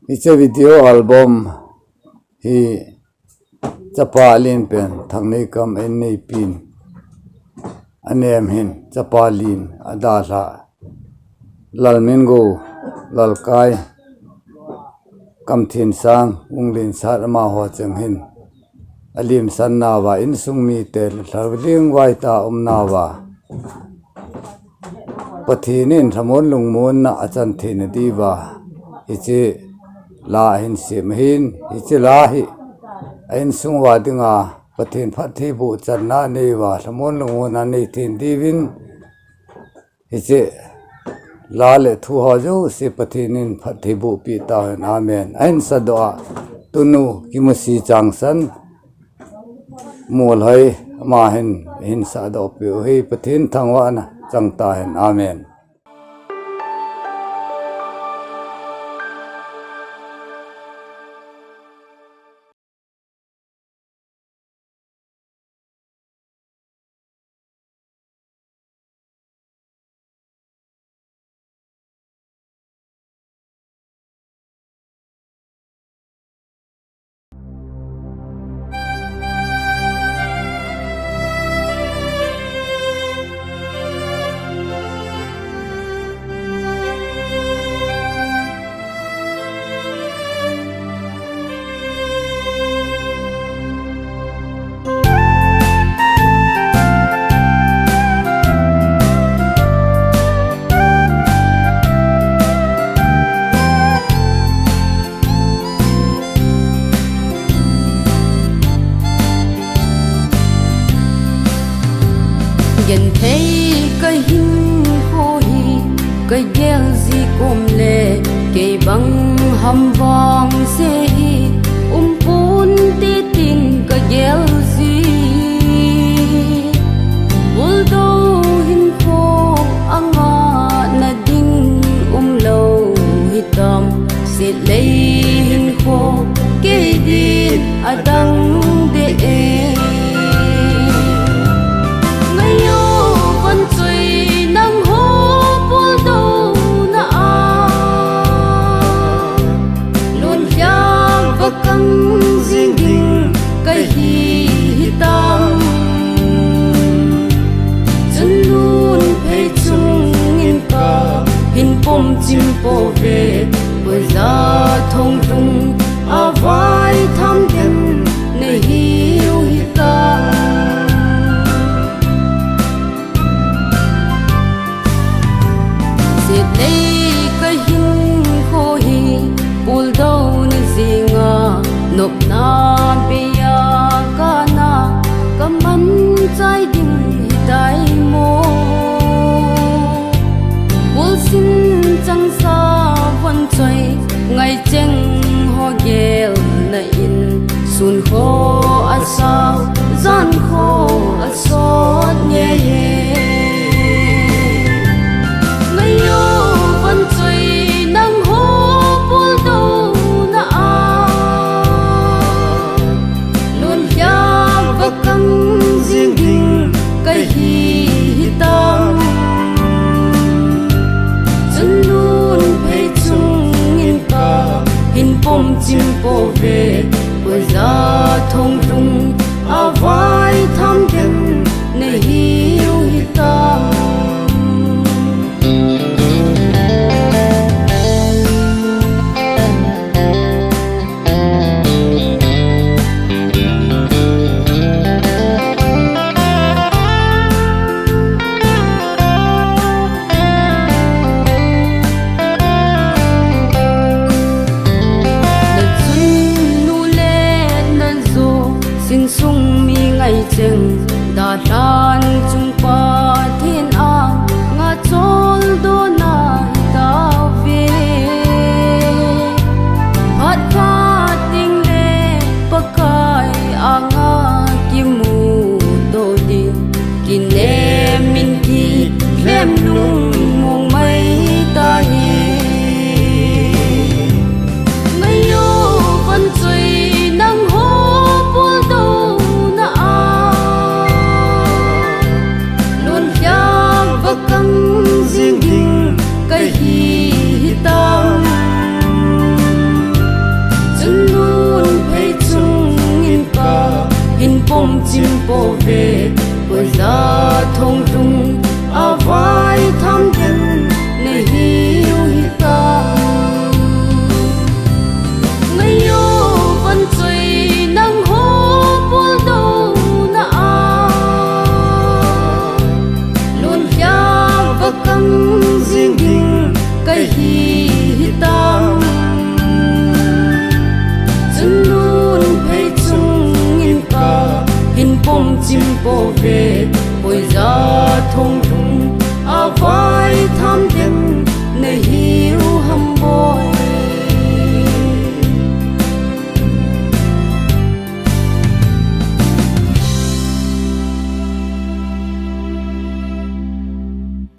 It's a video album hi chapalin pen thangnei kam en nei pin anem hin chapalin adala lalmingo lalkai kamthin sang unglin sarma ho chenghin alim sannawa in sungmi tel tharling wai ta umnawa pathinin thamon lungmon na achan thin diwa ichi la hin sim hin ichi la hi ain sungwa dinga pathin phathi bu channa nei wa thamon lungmon na nei thin divin ichi la le thu ho jo se pathinin phathi bu pi ta amen ain sadwa tunu kimasi changsan mol hai ma hin sa do pi hi pathin thangwa na changta hen amen. Gen thấy cái hình khô hi cái ghel gì cũng lệ cái băng hầm vàng xe hi pun tê tin cái ghel gì bul đâu hình khô anga na ding lâu hitam sẽ lấy hình khô cái đi adang de chim po về với giá thông trung a vai tham đêm này hiu hi ta sẽ đây cái hình khô hi bul đâu nên gì ngà nộp na bia kana kaman trái đình hi tai mo bul xin chẳng xa vẫn chơi ngày chênh ho ghel na in sun khô a sao gian khô a sốt nhẹ nhẹ ngày yo vẫn chơi nắng hô bul đâu na luôn ya và căng riêng đình cái hi tam hin pom chim po về với giá thông trung a vai tham đêm này hiu hi tam po ve